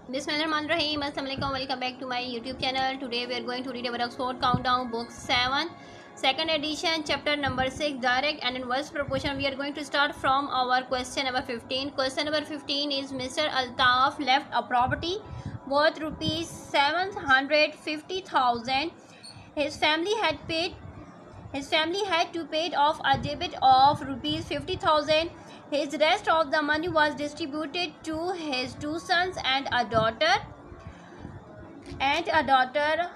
Bismillahirrahmanirrahim. Assalamualaikum. Welcome back to my YouTube channel. Today we are going to read our Oxford Countdown Book 7, second edition, chapter number 6, direct and inverse proportion. We are going to start from our question number 15. Question number 15 is Mr. Altaf left a property worth rupees 750,000. His family had to pay off a debt of rupees 50,000. His rest of the money was distributed to his two sons and a daughter.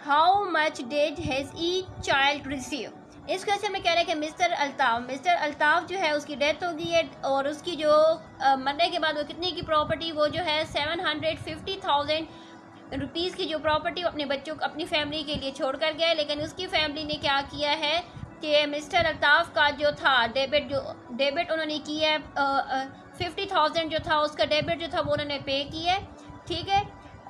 How much did his each child receive? इस question में कह रहे हैं कि mister Altaf जो है उसकी death हो गई है और उसकी जो मरने के बाद वो कितने की प्रॉपर्टी, वो जो है 750,000 रुपीज़ की जो प्रॉपर्टी अपने बच्चों को, अपनी फैमिली के लिए छोड़ कर गया। लेकिन उसकी फैमिली ने क्या किया है कि मिस्टर अल्ताफ़ का जो था डेबिट उन्होंने किया है, 50,000 जो था उसका डेबिट जो था वो उन्होंने पे किया है, ठीक है।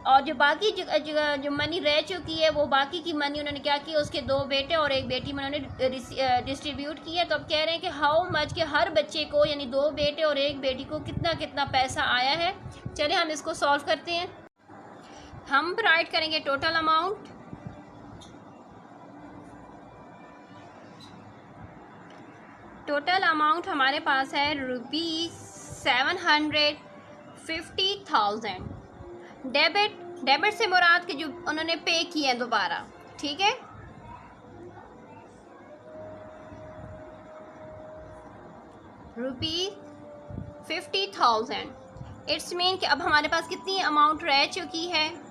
और जो बाकी जो मनी रह चुकी है वो बाकी की मनी उन्होंने क्या की, उसके दो बेटे और एक बेटी में उन्होंने डिस्ट्रीब्यूट किया। तो अब कह रहे हैं कि हाउ मच के हर बच्चे को, यानी दो बेटे और एक बेटी को कितना कितना पैसा आया है। चलिए हम इसको सॉल्व करते हैं। हम राइट करेंगे टोटल अमाउंट। टोटल अमाउंट हमारे पास है रुपीज़ 750,000। डेबिट से मुराद के जो उन्होंने पे किए हैं दोबारा, ठीक है। रुपीज़ 50,000। इट्स मीन कि अब हमारे पास कितनी अमाउंट रह चुकी है।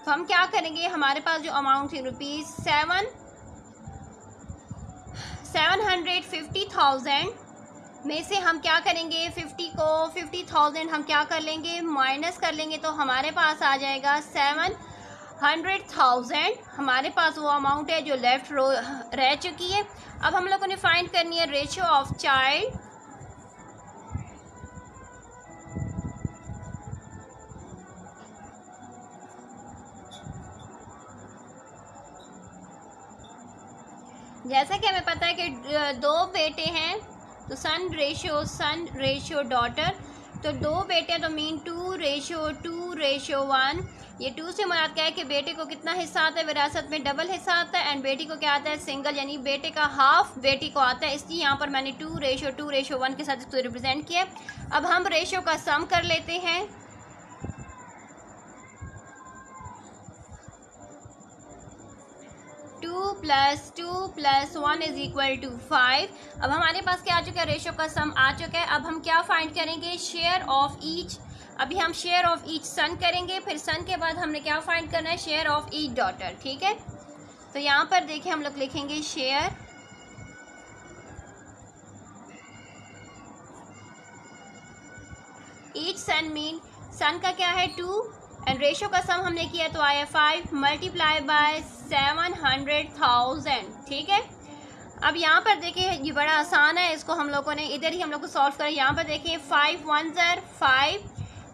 तो हम क्या करेंगे, हमारे पास जो अमाउंट थी रुपीज़ 750,000 में से हम क्या करेंगे, 50,000 हम क्या कर लेंगे, माइनस कर लेंगे। तो हमारे पास आ जाएगा 700,000। हमारे पास वो अमाउंट है जो लेफ्ट रह चुकी है। अब हम लोगों ने फाइंड करनी है रेशियो ऑफ चाइल्ड। जैसा कि हमें पता है कि दो बेटे हैं तो सन रेशियो डॉटर, तो दो बेटे तो मीन 2:1। ये 2 से मुराद क्या है कि बेटे को कितना हिस्सा आता है, विरासत में डबल हिस्सा आता है, एंड बेटी को क्या आता है, सिंगल, यानी बेटे का हाफ बेटी को आता है। इसलिए यहाँ पर मैंने 2:1 के साथ इसको रिप्रेजेंट किया। अब हम रेशियो का सम कर लेते हैं। 2+2+1 = 5। अब हमारे पास क्या आ चुका है, रेशियो का सम आ चुका है। अब हम क्या फाइंड करेंगे, शेयर ऑफ ईच। अभी हम शेयर ऑफ ईच सन करेंगे, फिर सन के बाद हमने क्या फाइंड करना है, शेयर ऑफ ईच डॉटर, ठीक है। तो यहाँ पर देखिए हम लोग लिखेंगे शेयर ईच सन, मीन सन का क्या है 2 एंड रेशियो का सम हमने किया तो आया 5 मल्टीप्लाई बाय 700,000, ठीक है। अब यहाँ पर देखिए ये बड़ा आसान है, इसको हम लोगों ने इधर ही हम लोग को सॉल्व करें। यहाँ पर देखिए 5 1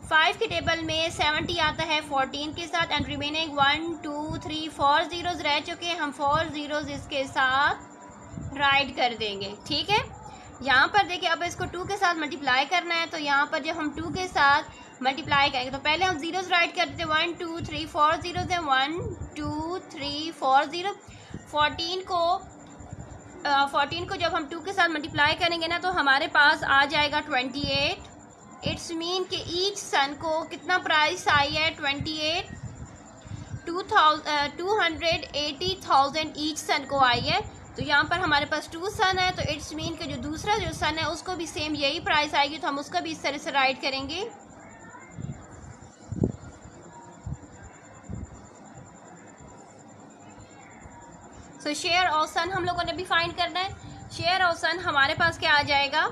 5 के टेबल में 70 आता है 14 के साथ, एंड रिमेनिंग 1 2 3 4 जीरोज रह चुके हैं। हम 4 जीरोज इसके साथ राइट कर देंगे, ठीक है। यहाँ पर देखिए अब इसको 2 के साथ मल्टीप्लाई करना है, तो यहाँ पर जब हम 2 के साथ मल्टीप्लाई करेंगे तो पहले हम जीरोज राइट कर देते हैं। 1 2 3 4 जीरोज हैं, 1 2 3 4 0। 14 को जब हम 2 के साथ मल्टीप्लाई करेंगे ना तो हमारे पास आ जाएगा 28। इट्स मीन कि ईच सन को कितना प्राइस आई है, 28 280,000 ईच सन को आई है। तो यहाँ पर हमारे पास 2 सन है, तो इट्स मीन कि जो दूसरा जो सन है उसको भी सेम यही प्राइस आएगी, तो हम उसका भी इस तरह से राइट करेंगे। सो शेयर ऑफ सन हम लोगों ने भी फाइंड करना है। शेयर ऑफ सन हमारे पास क्या आ जाएगा,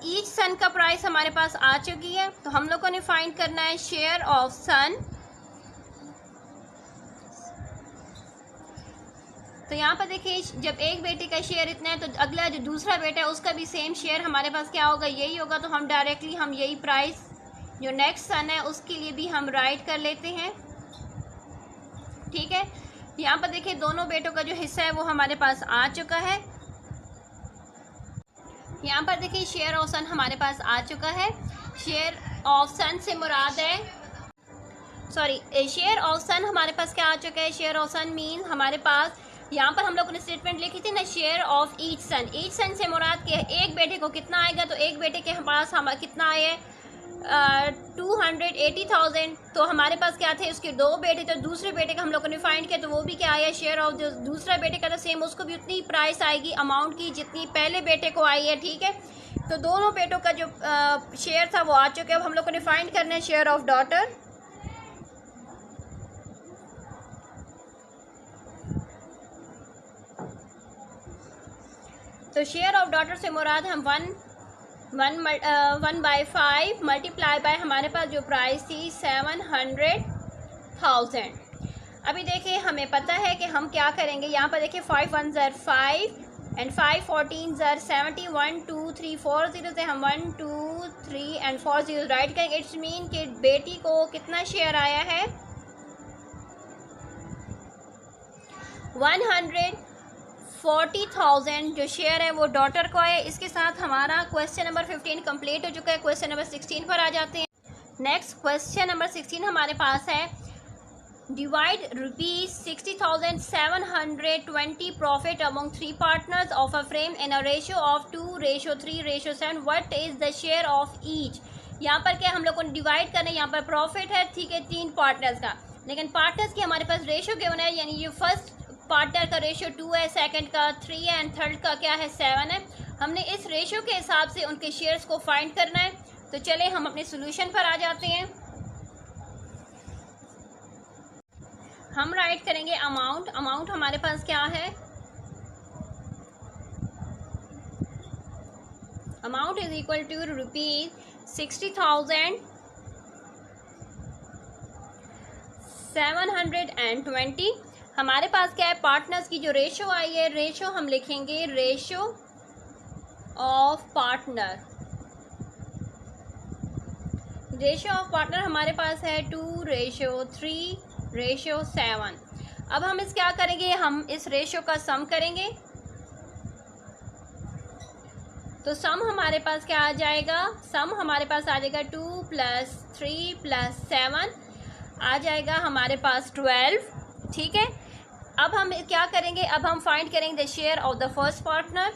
ईच सन का प्राइस हमारे पास आ चुकी है, तो हम लोगों ने फाइंड करना है शेयर ऑफ सन। तो यहाँ पर देखिए जब एक बेटे का शेयर इतना है तो अगला जो दूसरा बेटा है उसका भी सेम शेयर हमारे पास क्या होगा, यही होगा। तो हम डायरेक्टली हम यही प्राइस जो नेक्स्ट सन है उसके लिए भी हम राइट कर लेते हैं, ठीक है। यहाँ पर देखिए दोनों बेटों का जो हिस्सा है वो हमारे पास आ चुका है। यहाँ पर देखिए शेयर ऑफ सन हमारे पास आ चुका है। शेयर ऑफ सन से मुराद है, शेयर ऑफ सन हमारे पास क्या आ चुका है। शेयर ऑफ सन मीन हमारे पास यहाँ पर हम लोगों ने स्टेटमेंट लिखी थी ना, share of each son. Each son से मुराद के एक बेटे को कितना आएगा, तो एक बेटे के पास हम कितना आए 280,000। तो हमारे पास क्या थे, उसके दो बेटे, तो दूसरे बेटे का हम लोगों ने फाइंड किया, तो वो भी क्या आया, शेयर ऑफ जो दूसरा बेटे का था सेम, उसको भी उतनी प्राइस आएगी अमाउंट की जितनी पहले बेटे को आई है। ठीक है, तो दोनों बेटों का जो शेयर था वो आ चुके हैं। अब हम लोगों ने फाइंड करना है शेयर ऑफ डॉटर। तो शेयर ऑफ डॉटर से मुराद हम 1/5 मल्टीप्लाई बाय हमारे पास जो प्राइस थी 700,000। अभी देखिए हमें पता है कि हम क्या करेंगे। यहाँ पर देखिए 5 1 ज़र 5 एंड 5 14 ज़र 70, 1 2 3 4 0 से हम 1 2 3 एंड 4 0 राइट करेंगे। इट्स मीन कि बेटी को कितना शेयर आया है 140,000 जो शेयर है वो डॉटर को है। इसके साथ हमारा क्वेश्चन नंबर 15 कंप्लीट हो चुका है। क्वेश्चन नंबर 16 पर आ जाते हैं। नेक्स्ट क्वेश्चन नंबर 16 हमारे पास है, divide ₹60,720 profit among 3 partners of a frame in a ratio of 2:3:7। What is the share of each. यहाँ पर क्या हम लोग को डिवाइड करना है, यहाँ पर प्रॉफिट है, ठीक है, 3 पार्टनर्स का, लेकिन पार्टनर्स की हमारे पास रेशियो गिवन है, यानी ये फर्स्ट पार्टनर का रेशियो 2 है, सेकंड का 3 है एंड थर्ड का क्या है 7 है। हमने इस रेशियो के हिसाब से उनके शेयर्स को फाइंड करना है। तो चले हम अपने सॉल्यूशन पर आ जाते हैं। हम राइट करेंगे अमाउंट। अमाउंट हमारे पास क्या है, अमाउंट इज इक्वल टू ₹60,720। हमारे पास क्या है, पार्टनर्स की जो रेशो आई है, रेशो हम लिखेंगे ratio of partner. Ratio of partner हमारे पास है 2:3:7। अब हम इस क्या करेंगे, हम इस रेशो का सम करेंगे। तो सम हमारे पास क्या आ जाएगा, सम हमारे पास आ जाएगा 2 + 3 + 7 आ जाएगा हमारे पास 12। ठीक है, अब हम क्या करेंगे, अब हम फाइंड करेंगे the share of the first partner.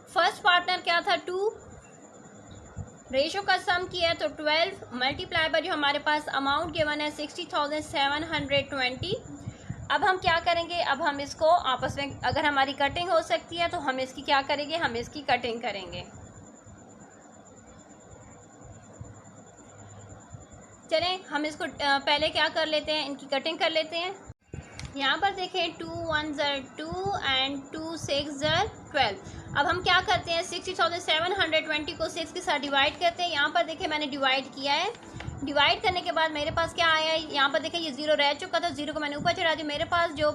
First partner क्या था 2, रेशो का सम किया है तो 12 मल्टीप्लाई बाय जो हमारे पास अमाउंट गिवन है 60,720। अब हम क्या करेंगे, अब हम इसको आपस में, अगर हमारी कटिंग हो सकती है तो हम इसकी क्या करेंगे, हम इसकी कटिंग करेंगे। चलें हम इसको पहले क्या कर लेते हैं, इनकी कटिंग कर लेते हैं। यहाँ पर देखें 2 1 ज़र 2 एंड 2 6 ज़र 12। अब हम क्या करते हैं, 60,720 को 6 के साथ डिवाइड करते हैं। यहाँ पर देखें मैंने डिवाइड किया है। डिवाइड करने के बाद मेरे पास क्या आया है, यहाँ पर देखें ये 0 रह चुका था, 0 को मैंने ऊपर चढ़ा दिया। मेरे पास जो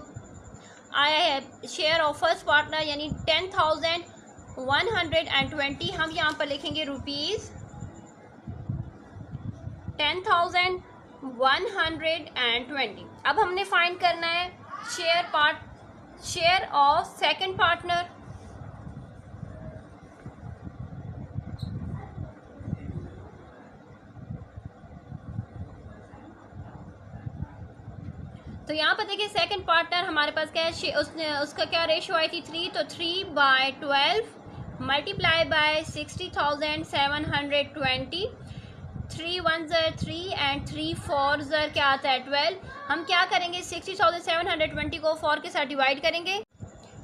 आया है शेयर ऑफ फर्स्ट पार्टनर यानी 10,120। हम यहाँ पर लिखेंगे ₹10,120। अब हमने फाइंड करना है शेयर ऑफ सेकंड पार्टनर। तो यहाँ पर देखिए सेकंड पार्टनर हमारे पास क्या है, उसका क्या रेशियो आई थी 3, तो 3/12 मल्टीप्लाई बाय 60,720। 3 1 ज़र 3 एंड 3 4 ज़र क्या आता है 12। हम क्या करेंगे, 60,720 को 4 के साथ डिवाइड करेंगे।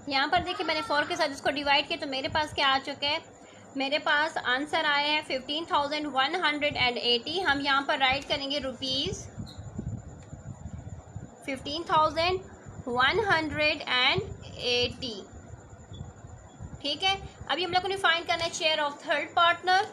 यहाँ पर देखिए मैंने 4 के साथ इसको डिवाइड किया तो मेरे पास क्या आ चुका है, मेरे पास आंसर आया है 15,180। हम यहाँ पर राइट करेंगे ₹15,180। ठीक है, अभी हम लोगों ने फाइंड करना है share of third partner.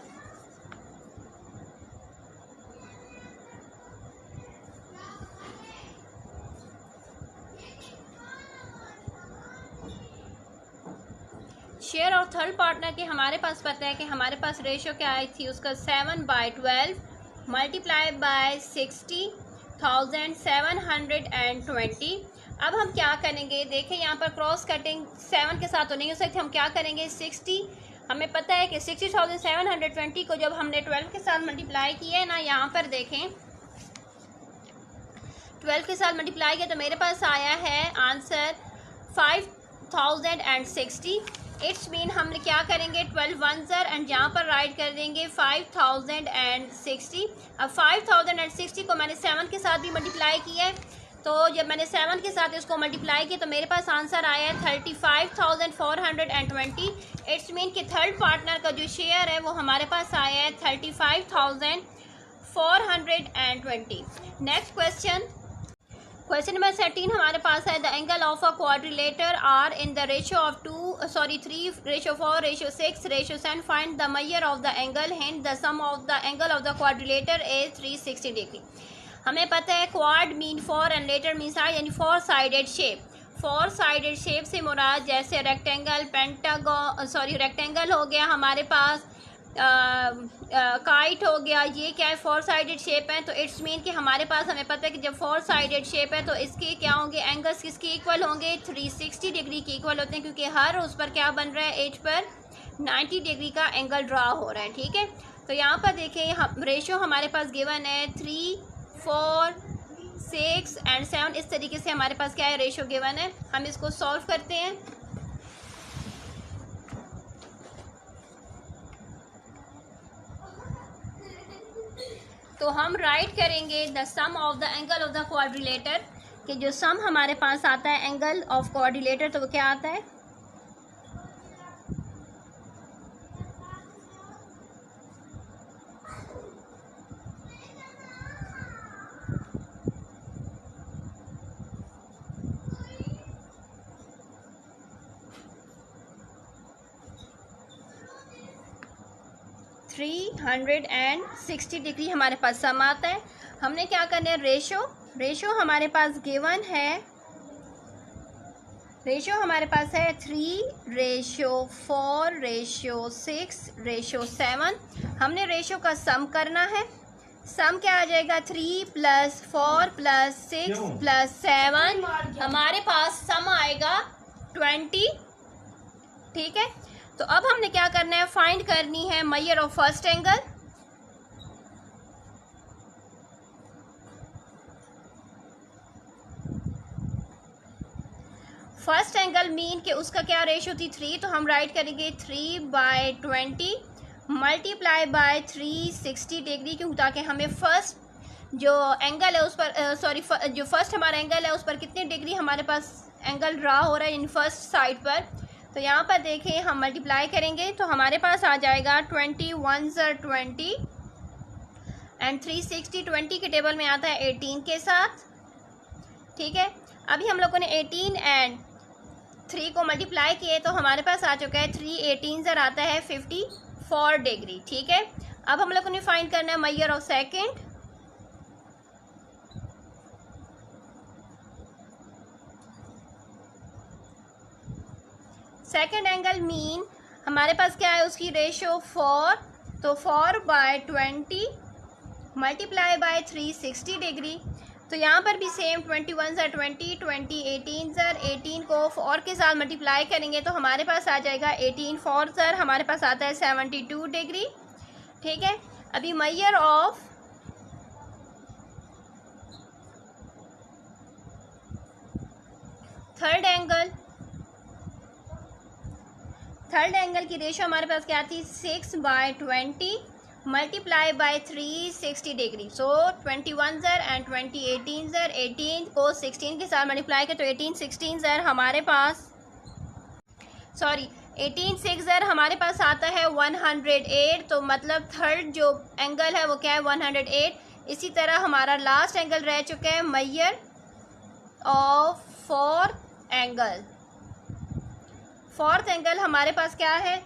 Share of third partner के हमारे पास पता है कि हमारे पास रेशियो क्या आई थी उसका 7/12 मल्टीप्लाई बाय 60,720। अब हम क्या करेंगे, देखें यहाँ पर क्रॉस कटिंग 7 के साथ तो नहीं हो सकती, हम क्या करेंगे 60, हमें पता है कि 60,720 को जब हमने 12 के साथ मल्टीप्लाई किया है ना, यहाँ पर देखें 12 के साथ मल्टीप्लाई किया तो मेरे पास आया है आंसर 5060। इट्स मीन हम क्या करेंगे 12 वन ज़र एंड यहाँ पर राइट कर देंगे 5060। अब 5060 को मैंने 7 के साथ भी मल्टीप्लाई किया है, तो जब मैंने 7 के साथ इसको मल्टीप्लाई किया तो मेरे पास आंसर आया है 35,420। इट्स मीन कि थर्ड पार्टनर का जो शेयर है वो हमारे पास आया है 35,420। नेक्स्ट क्वेश्चन नंबर 13 हमारे पास है the angle of a quadrilateral are in the ratio of 3:4:6:7 find the measure of the angle hint the sum of the angle of the quadrilateral is 360 degree. हमें पता है quad mean four and letter mean side, यानी 4 sided shape. 4 sided shape से मुराद जैसे rectangle, rectangle हो गया हमारे पास, kite हो गया, ये क्या है 4 साइडेड शेप है। तो इट्स मीन कि हमारे पास हमें पता है कि जब 4 साइडेड शेप है तो इसके क्या होंगे एंगल्स, किसके इक्वल होंगे 360 डिग्री के इक्वल होते हैं, क्योंकि हर उस पर क्या बन रहा है एज पर 90 डिग्री का एंगल ड्रा हो रहा है। ठीक है, तो यहाँ पर देखें रेशो हमारे पास गिवन है 3, 4, 6 एंड 7। इस तरीके से हमारे पास क्या है रेशो गिवन है। हम इसको सॉल्व करते हैं। तो हम राइट करेंगे the sum of the angle of the quadrilateral, कि जो सम हमारे पास आता है एंगल ऑफ क्वाड्रिलेटर तो वो क्या आता है एंड 60 डिग्री हमारे पास सम आता है। हमने क्या करना है रेशो हमारे पास गिवन है, रेशो हमारे पास है 3:4:6:7। हमने रेशो का सम करना है। सम क्या आ जाएगा 3 + 4 + 6 + 7, हमारे पास सम आएगा 20। ठीक है, तो अब हमने क्या करना है फाइंड करनी है measure of first angle. First angle mean कि उसका क्या रेशो थी 3, तो हम राइट करेंगे 3/20 मल्टीप्लाई बाय 360 डिग्री, क्यों ताकि हमें फर्स्ट जो एंगल है उस पर जो फर्स्ट हमारा एंगल है उस पर कितनी डिग्री हमारे पास एंगल ड्रा हो रहा है इन फर्स्ट साइड पर। तो यहाँ पर देखें हम मल्टीप्लाई करेंगे तो हमारे पास आ जाएगा 21 * 20 एंड 360 20 के टेबल में आता है 18 के साथ। ठीक है, अभी हम लोगों ने 18 एंड 3 को मल्टीप्लाई किए तो हमारे पास आ चुका है 3 18 ज़र आता है 54 डिग्री। ठीक है, अब हम लोगों ने फाइंड करना है measure of second. Second angle mean हमारे पास क्या है उसकी रेशो 4, तो 4/20 मल्टीप्लाई बाय 360 डिग्री। तो यहाँ पर भी सेम 21 * 20 20 18 ज़र 18 को 4 के साथ मल्टीप्लाई करेंगे तो हमारे पास आ जाएगा 18 4 ज़र हमारे पास आता है 72 डिग्री। ठीक है, अभी मेजर ऑफ थर्ड एंगल की रेशो हमारे पास क्या थी 6/20 मल्टीप्लाई बाय 360 डिग्री। सो 21 ज़र एंड 20 18 ज़र 18 को 16 के साथ मल्टीप्लाई करें तो 18 16 ज़र हमारे पास 18 6 ज़र हमारे पास आता है 108। तो मतलब थर्ड जो एंगल है वो क्या है 108। इसी तरह हमारा लास्ट एंगल रह चुका है मेजर ऑफ फोर्थ एंगल हमारे पास क्या है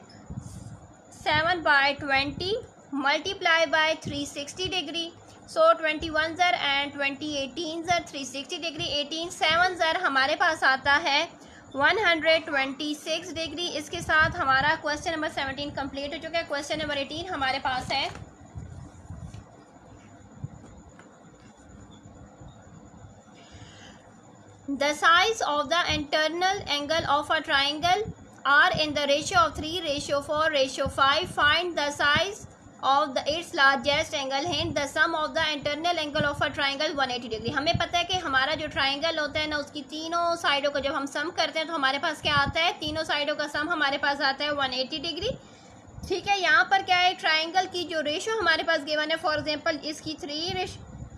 7/20 मल्टीप्लाई बाय 360 डिग्री। सो 21 ज़र एंड 20 18 ज़र 360 डिग्री 18 7 ज़र हमारे पास आता है 126 डिग्री। इसके साथ हमारा क्वेश्चन नंबर 17 कंप्लीट हो चुका है। क्वेश्चन नंबर 18 हमारे पास है The sides of the internal angle of a triangle are in the ratio of 3:4:5. Find the size of its largest angle. Hence the sum of the internal angle of a triangle 180 degree. हमें पता है कि हमारा जो triangle होता है ना, उसकी तीनों साइडों को जब हम सम करते हैं तो हमारे पास क्या आता है, तीनों साइडों का सम हमारे पास आता है 180 डिग्री. ठीक है, यहाँ पर क्या है, ट्राइंगल की जो रेशो हमारे पास गिवन है, फॉर एग्जांपल इसकी 3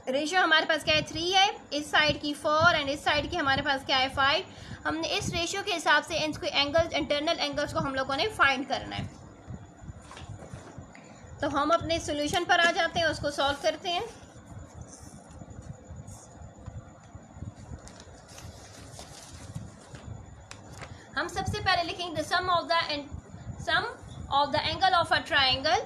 रेशो हमारे पास क्या है 3 है, इस साइड की 4 एंड इस साइड की हमारे पास क्या है 5. हमने इस रेशो के हिसाब से इसको एंगल्स, इंटरनल एंगल्स को हम लोगों ने फाइंड करना है. तो हम अपने सॉल्यूशन पर आ जाते हैं, उसको सॉल्व करते हैं. हम सबसे पहले लिखेंगे the sum of the angle of a triangle.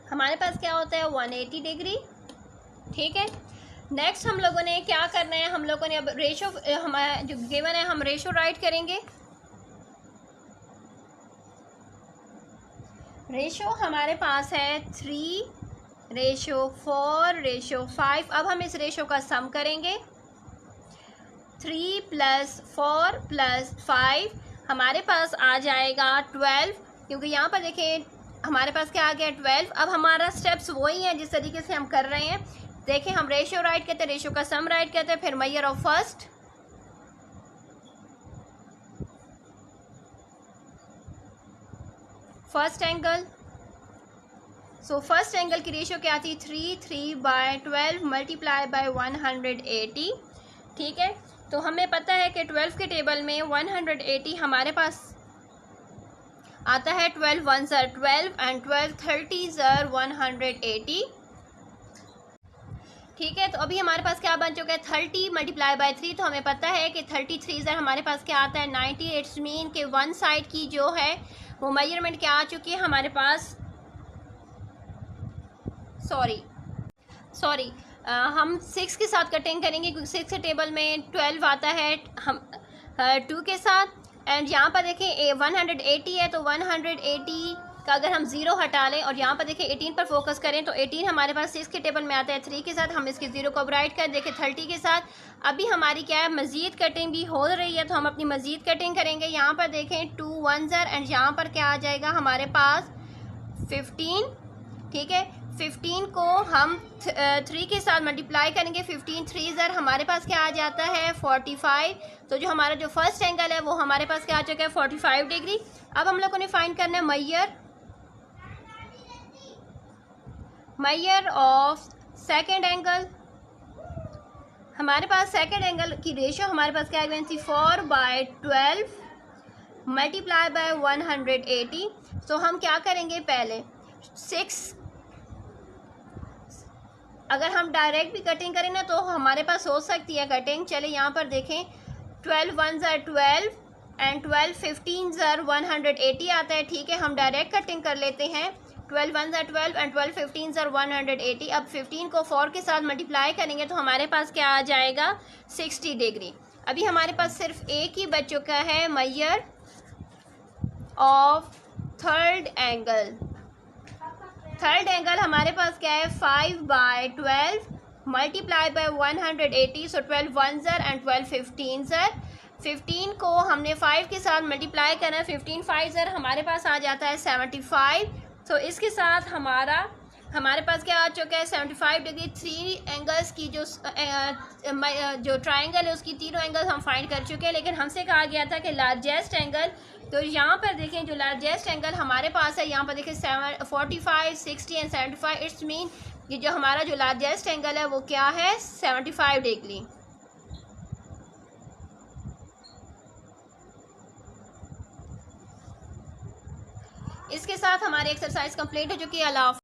हमारे पास क्या होता है 180 डिग्री. ठीक है, नेक्स्ट हम लोगों ने क्या करना है, हम लोगों ने अब रेशो हमारा जो गिवन है हम रेशो राइट करेंगे. रेशो हमारे पास है 3:4:5. अब हम इस रेशो का सम करेंगे. 3 + 4 + 5 हमारे पास आ जाएगा 12, क्योंकि यहाँ पर देखें हमारे पास क्या आ गया 12. अब हमारा स्टेप्स वही हैं जिस तरीके से हम कर रहे हैं. देखें, हम रेशियो राइट करते हैं, रेशियो का सम राइट करते हैं, फिर measure of first angle. So first angle की रेशियो क्या आती है 3/12 मल्टीप्लाई बाय 180. ठीक है, तो हमें पता है कि 12 के टेबल में 180 हमारे पास आता है. 12 1s are 12 and 12 30s are 180. ठीक है, तो अभी हमारे पास क्या बन चुका है 30 मल्टीप्लाई बाय 3. तो हमें पता है कि 33 हमारे पास क्या आता है 90. इट्स मीन कि वन साइड की जो है वो मेजरमेंट क्या आ चुकी है हमारे पास, सॉरी हम 6 के साथ कटिंग करेंगे, क्योंकि 6 के टेबल में 12 आता है हम 2 के साथ. एंड यहाँ पर देखें 180 है, तो 180 का अगर हम 0 हटा लें और यहाँ पर देखें 18 पर फोकस करें तो 18 हमारे पास 6 के टेबल में आता है 3 के साथ. हम इसके 0 को राइट कर देखें 30 के साथ. अभी हमारी क्या है मज़ीद कटिंग भी हो रही है, तो हम अपनी मज़ीद कटिंग करेंगे. यहाँ पर देखें 2 1s are एंड यहाँ पर क्या आ जाएगा हमारे पास 15. ठीक है, 15 को हम 3 के साथ मल्टीप्लाई करेंगे. 15 3s are हमारे पास क्या आ जाता है 45. तो जो हमारा जो फर्स्ट एंगल है वो हमारे पास क्या आ चुका है 45 डिग्री. अब हम लोगों ने फाइंड करना है मेजर ऑफ सेकंड एंगल. हमारे पास सेकंड एंगल की रेशियो हमारे पास क्या है 4/12 मल्टीप्लाई बाय 180. तो हम क्या करेंगे पहले 6, अगर हम डायरेक्ट भी कटिंग करें ना तो हमारे पास हो सकती है कटिंग. चले यहाँ पर देखें 12 1s are 12 and 12 15s are 180 आता है. ठीक है, हम डायरेक्ट कटिंग कर लेते हैं. 12 1s are 12 and 12 15s are 180. अब 15 को 4 के साथ मल्टीप्लाई करेंगे तो हमारे पास क्या आ जाएगा 60 डिग्री. अभी हमारे पास सिर्फ एक ही बच चुका है measure of third angle. Third angle हमारे पास क्या है 5/12 multiply by 180. So 12 1s are and 12 15s are. 15 को हमने 5 के साथ मल्टीप्लाई करना है. 15 5s are हमारे पास आ जाता है 75. तो इसके साथ हमारे पास क्या आ चुका है 75 डिग्री. 3 एंगल्स की जो ट्राइंगल है उसकी तीनों एंगल्स हम फाइंड कर चुके हैं, लेकिन हमसे कहा गया था कि लार्जेस्ट एंगल. तो यहाँ पर देखें जो लार्जेस्ट एंगल हमारे पास है, यहाँ पर देखें 45 60 एंड 75. इट्स मीन ये जो हमारा जो लार्जेस्ट एंगल है वो क्या है 75 डिग्री. इसके साथ हमारी एक्सरसाइज कंप्लीट हो चुकी है. अल्लाह हाफ़िज़.